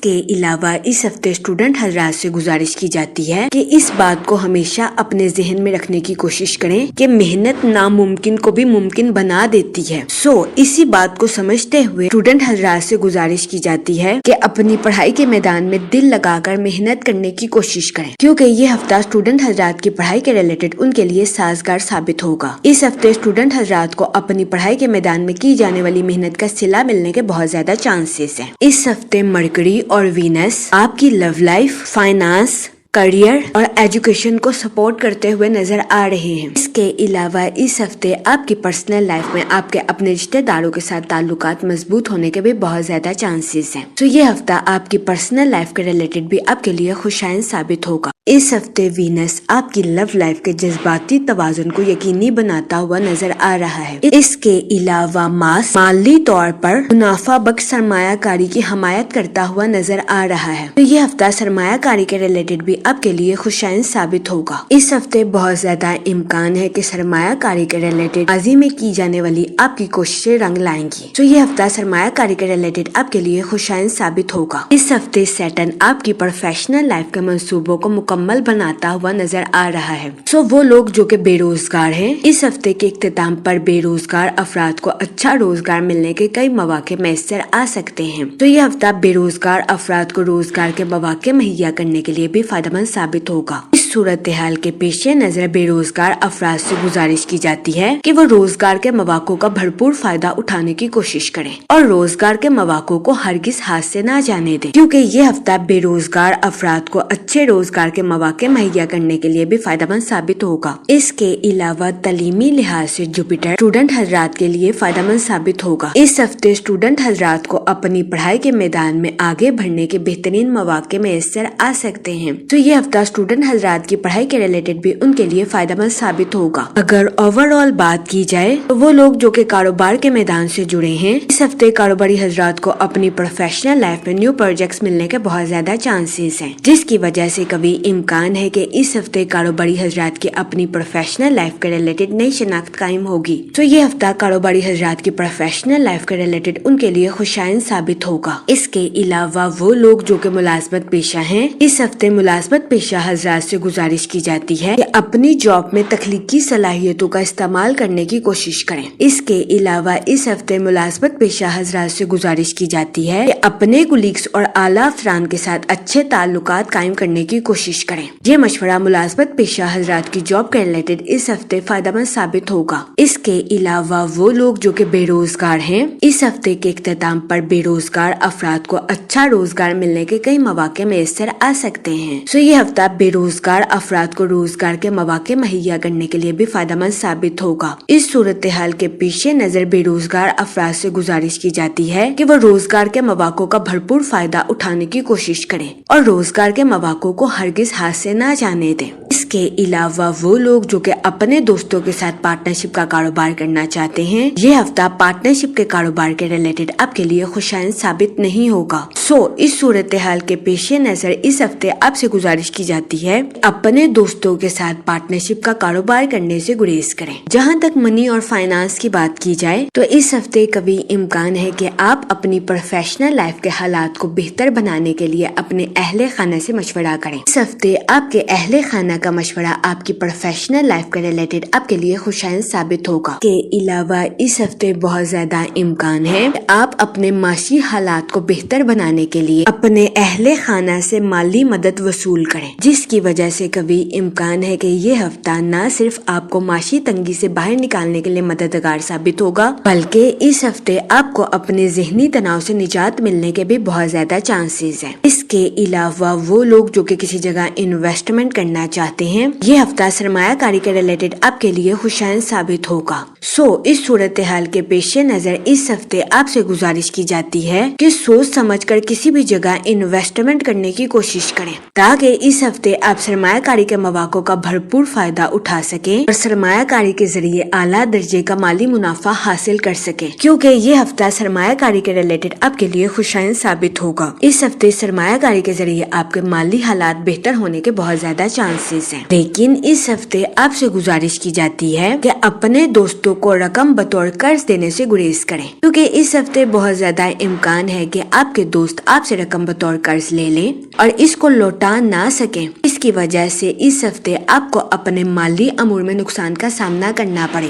کے علاوہ اس ہفتے اسٹوڈنٹ حضرات سے گزارش کی جاتی ہے کہ اس بات کو ہمیشہ اپنے ذہن میں رکھنے کی کوشش کریں کہ محنت ناممکن کو بھی ممکن بنا دیتی ہے. اسی بات کو سمجھتے ہوئے اسٹوڈنٹ حضرات سے گزارش کی جاتی ہے کہ اپنی پڑھائی کے میدان میں دل لگا کر محنت کرنے کی کوشش کریں، کیونکہ یہ ہفتہ اسٹوڈنٹ حضرات کی پڑھائی کے ریلیٹڈ ان کے لیے سازگار ثابت ہوگا. اس ہفتے اسٹوڈنٹ حضرات کو اپنی پڑھائی کے میدان میں کی جانے والی محنت کا صلہ ملنے کے بہت زیادہ چانسز ہیں. اس ہفتے مرکری اور وینس آپ کی لو لائف، فائنانس، کریئر اور ایجوکیشن کو سپورٹ کرتے ہوئے نظر آ رہے ہیں. اس کے علاوہ اس ہفتے آپ کی پرسنل لائف میں آپ کے اپنے رشتہ داروں کے ساتھ تعلقات مضبوط ہونے کے بھی بہت زیادہ چانسز ہیں. یہ ہفتہ آپ کی پرسنل لائف کے ریلیٹڈ بھی آپ کے لیے خوشائن ثابت ہوگا. اس ہفتے وینس آپ کی لو لائف کے جذباتی توازن کو یقینی بناتا ہوا نظر آ رہا ہے. اس کے علاوہ مارس مالی طور پر منافع بخش سرمایہ کاری کی حمایت کرتا ہوا نظر آ رہا ہے. یہ ہفتہ سرمایہ کاری کے ریلیٹڈ بھی آپ کے لیے خوشائن ثابت ہوگا. اس ہفتے بہت زیادہ امکان ہے کہ سرمایہ کاری کے ریلیٹڈ ماضی میں کی جانے والی آپ کی کوششیں رنگ لائیں گی. یہ ہفتہ سرمایہ کاری کے ریلیٹڈ آپ کے لیے خوشائن ثابت ہوگا. اس ہفتے سیٹرن آپ کی پروفیشنل لائف کے منصوبوں کو مکمل بناتا ہوا نظر آ رہا ہے. وہ لوگ جو کہ بے روزگار ہیں، اس ہفتے کے اختتام پر بے روزگار افراد کو اچھا روزگار ملنے کے کئی مواقع میسر آ سکتے ہیں. یہ ہفتہ بے روزگار افراد کو روزگار کے مواقع مہیا کرنے کے لیے بھی فائدہ مند ثابت ہوگا. اس صورتحال کے پیش نظر بے روزگار افراد سے گزارش کی جاتی ہے کہ وہ روزگار کے مواقع کا بھرپور فائدہ اٹھانے کی کوشش کریں اور روزگار کے مواقع کو ہرگز ہاتھ سے نہ جانے دیں، کیونکہ یہ ہفتہ بے روزگار افراد کو اچھے روزگار کے مواقع مہیا کرنے کے لیے بھی فائدہ مند ثابت ہوگا. اس کے علاوہ تعلیمی لحاظ سے جوپیٹر اسٹوڈنٹ حضرات کے لیے فائدہ مند ثابت ہوگا. اس ہفتے اسٹوڈنٹ حضرات کو اپنی پڑھائی کے میدان میں آگے بڑھنے کے بہترین مواقع میسر آ سکتے ہیں. یہ ہفتہ اسٹوڈنٹ حضرات کی پڑھائی کے ریلیٹڈ بھی ان کے لیے فائدہ مند ثابت ہوگا. اگر اوور آل بات کی جائے تو وہ لوگ جو کہ کاروبار کے میدان سے جڑے ہیں، اس ہفتے کاروباری حضرات کو اپنی پروفیشنل لائف میں نیو پروجیکٹس ملنے کے بہت زیادہ چانسز ہیں، جس کی وجہ سے کبھی امکان ہے کہ اس ہفتے کاروباری حضرات کی اپنی پروفیشنل لائف کے ریلیٹڈ نئی شناخت قائم ہوگی. یہ ہفتہ کاروباری حضرات کی پروفیشنل لائف کے ریلیٹڈ ان کے لیے خوشائن ثابت ہوگا. اس کے علاوہ وہ لوگ جو کہ ملازمت پیشہ ہیں، اس ہفتے ملازمت پیشہ حضرات سے گزارش کی جاتی ہے کہ اپنی جاب میں تخلیقی صلاحیتوں کا استعمال کرنے کی کوشش کریں. اس کے علاوہ اس ہفتے ملازمت پیشہ حضرات سے گزارش کی جاتی ہے کہ اپنے کولیگز اور اعلیٰ افسران کے ساتھ اچھے تعلقات قائم کرنے کی کوشش کریں. یہ مشورہ ملازمت پیشہ حضرات کی جاب کے ریلیٹڈ اس ہفتے فائدہ مند ثابت ہوگا. اس کے علاوہ وہ لوگ جو کہ بے روزگار ہیں، اس ہفتے کے اختتام پر بے روزگار افراد کو اچھا روزگار ملنے کے کئی مواقع میسر آ سکتے ہیں. یہ ہفتہ بے روزگار افراد کو روزگار کے مواقع مہیا کرنے کے لیے بھی فائدہ مند ثابت ہوگا. اس صورتحال کے پیش نظر بے روزگار افراد سے گزارش کی جاتی ہے کہ وہ روزگار کے مواقع کا بھرپور فائدہ اٹھانے کی کوشش کریں اور روزگار کے مواقع کو ہرگز ہاتھ سے نہ جانے دیں. اس کے علاوہ وہ لوگ جو کہ اپنے دوستوں کے ساتھ پارٹنرشپ کا کاروبار کرنا چاہتے ہیں، یہ ہفتہ پارٹنرشپ کے کاروبار کے ریلیٹڈ آپ کے لیے خوشائن ثابت نہیں ہوگا. اس صورتحال کے پیش نظر اس ہفتے آپ سے گزارش کی جاتی ہے اپنے دوستوں کے ساتھ پارٹنرشپ کا کاروبار کرنے سے گریز کریں. جہاں تک منی اور فائنانس کی بات کی جائے تو اس ہفتے کبھی امکان ہے کہ آپ اپنی پروفیشنل لائف کے حالات کو بہتر بنانے کے لیے اپنے اہل خانہ سے مشورہ کریں. اس ہفتے آپ کے اہل خانہ کا مشورہ آپ کی پروفیشنل لائف کے ریلیٹڈ آپ کے لیے خوشائن ثابت ہوگا. کے علاوہ اس ہفتے بہت زیادہ امکان ہے کہ آپ اپنے معاشی حالات کو بہتر بنانے کے لیے اپنے اہل خانہ سے مالی مدد وصول کریں، جس کی وجہ سے کبھی امکان ہے کہ یہ ہفتہ نہ صرف آپ کو معاشی تنگی سے باہر نکالنے کے لیے مددگار ثابت ہوگا، بلکہ اس ہفتے آپ کو اپنے ذہنی تناؤ سے نجات ملنے کے بھی بہت زیادہ چانسز ہیں. اس کے علاوہ وہ لوگ جو کہ کسی جگہ انویسٹمنٹ کرنا چاہتے ہیں، یہ ہفتہ سرمایہ کاری کے ریلیٹڈ آپ کے لیے خوشائن ثابت ہوگا. اس صورتحال کے پیش نظر اس ہفتے آپ سے گزارش کی جاتی ہے کہ سوچ سمجھ کر کسی بھی جگہ انویسٹمنٹ کرنے کی کوشش کریں تاکہ اس ہفتے آپ سرمایہ کاری کے مواقع کا بھرپور فائدہ اٹھا سکیں اور سرمایہ کاری کے ذریعے اعلیٰ درجے کا مالی منافع حاصل کر سکیں، کیونکہ یہ ہفتہ سرمایہ کاری کے ریلیٹڈ آپ کے لیے خوشائن ثابت ہوگا. اس ہفتے سرمایہ کاری کے ذریعے آپ کے مالی حالات بہتر ہونے کے بہت زیادہ چانسز ہیں، لیکن اس ہفتے آپ سے گزارش کی جاتی ہے کہ اپنے دوستوں کو رقم بطور قرض دینے سے گریز کریں، کیونکہ اس ہفتے بہت زیادہ امکان ہے کہ آپ کے دوست آپ سے رقم بطور قرض لے لیں اور اس کو لوٹا نہ سکیں۔ اس کی وجہ سے اس ہفتے آپ کو اپنے مالی امور میں نقصان کا سامنا کرنا پڑے۔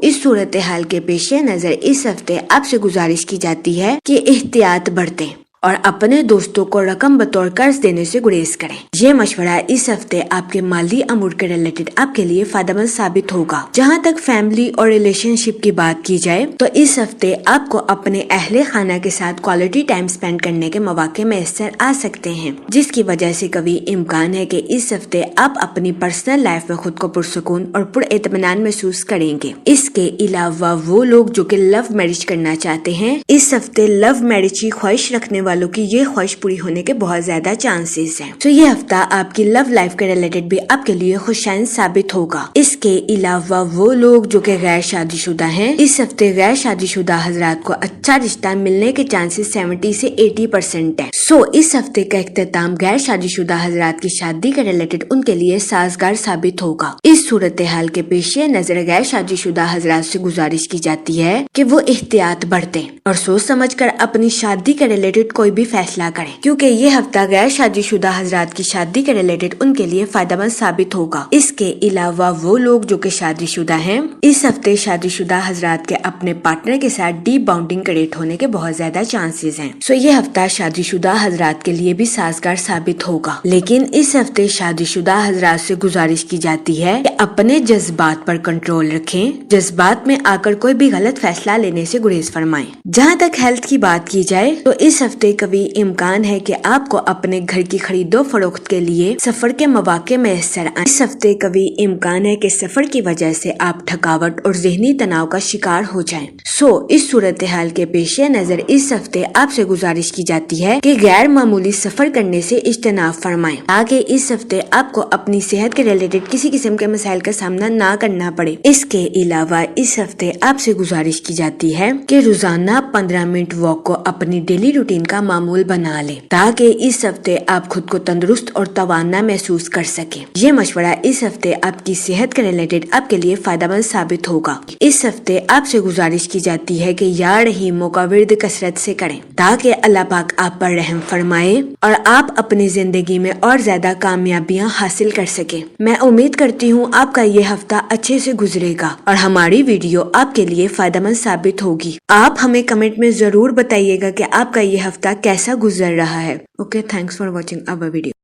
اس صورتحال کے پیش نظر اس ہفتے آپ سے گزارش کی جاتی ہے کہ احتیاط برتیں اور اپنے دوستوں کو رقم بطور قرض دینے سے گریز کریں۔ یہ مشورہ اس ہفتے آپ کے مالی امور کے ریلیٹڈ آپ کے لیے فائدہ مند ثابت ہوگا۔ جہاں تک فیملی اور ریلیشن شپ کی بات کی جائے تو اس ہفتے آپ کو اپنے اہل خانہ کے ساتھ کوالٹی ٹائم سپینڈ کرنے کے مواقع میسر آ سکتے ہیں، جس کی وجہ سے کبھی امکان ہے کہ اس ہفتے آپ اپنی پرسنل لائف میں خود کو پرسکون اور پر اطمینان محسوس کریں گے۔ اس کے علاوہ وہ لوگ جو کہ لو میرج کرنا چاہتے ہیں، اس ہفتے لو میرج کی خواہش رکھنے والوں کی یہ خواہش پوری ہونے کے بہت زیادہ چانسز ہیں۔ یہ ہفتہ آپ کی لو لائف کے ریلیٹڈ بھی آپ کے لیے خوشائن ثابت ہوگا۔ اس کے علاوہ وہ لوگ جو کہ غیر شادی شدہ ہیں، اس ہفتے غیر شادی شدہ حضرات کو اچھا رشتہ ملنے کے چانسز 70 سے 80% ہیں۔ اس ہفتے کا اختتام غیر شادی شدہ حضرات کی شادی کے ریلیٹڈ ان کے لیے سازگار ثابت ہوگا۔ اس صورتحال کے پیش نظر غیر شادی شدہ حضرات سے گزارش کی جاتی ہے کہ وہ احتیاط برتیں اور سوچ سمجھ کر اپنی شادی کے ریلیٹڈ کوئی بھی فیصلہ کریں، کیونکہ یہ ہفتہ غیر شادی شدہ حضرات کی شادی کے ریلیٹڈ ان کے لیے فائدہ مند ثابت ہوگا۔ اس کے علاوہ وہ لوگ جو کہ شادی شدہ ہیں، اس ہفتے شادی شدہ حضرات کے اپنے پارٹنر کے ساتھ ڈیپ باؤنڈنگ کریٹ ہونے کے بہت زیادہ چانسز ہیں۔ یہ ہفتہ شادی شدہ حضرات کے لیے بھی سازگار ثابت ہوگا، لیکن اس ہفتے شادی شدہ حضرات سے گزارش کی جاتی ہے کہ اپنے جذبات پر کنٹرول رکھیں، جذبات میں آ کر کوئی بھی غلط فیصلہ لینے سے گریز فرمائیں۔ جہاں تک ہیلتھ کی بات کی جائے تو اس ہفتے کبھی امکان ہے کہ آپ کو اپنے گھر کی خرید و فروخت کے لیے سفر کے مواقع میسر آئیں۔ اس ہفتے کبھی امکان ہے کہ سفر کی وجہ سے آپ تھکاوٹ اور ذہنی تناؤ کا شکار ہو جائیں۔ اس صورتحال کے پیش نظر اس ہفتے آپ سے گزارش کی جاتی ہے کہ غیر معمولی سفر کرنے سے اجتناب فرمائیں تاکہ اس ہفتے آپ کو اپنی صحت کے ریلیٹڈ کسی قسم کے مسائل کا سامنا نہ کرنا پڑے۔ اس کے علاوہ اس ہفتے آپ سے گزارش کی جاتی ہے کہ روزانہ 15 منٹ واک کو اپنی ڈیلی روٹین کا معمول بنا لیں تاکہ اس ہفتے آپ خود کو تندرست اور توانا محسوس کر سکیں۔ یہ مشورہ اس ہفتے آپ کی صحت کے ریلیٹڈ آپ کے لیے فائدہ مند ثابت ہوگا۔ اس ہفتے آپ سے گزارش کی جاتی ہے کہ یا رحیموں کا ورد کثرت سے کریں تاکہ اللہ پاک آپ پر رحم فرمائے اور آپ اپنی زندگی میں اور زیادہ کامیابیاں حاصل کر سکیں۔ میں امید کرتی ہوں آپ کا یہ ہفتہ اچھے سے گزرے گا اور ہماری ویڈیو آپ کے لیے فائدہ مند ثابت ہوگی۔ آپ ہمیں کمنٹ میں ضرور بتائیے گا کہ آپ کا یہ ہفتہ کیسا گزر رہا ہے۔ Okay, thanks for watching our video.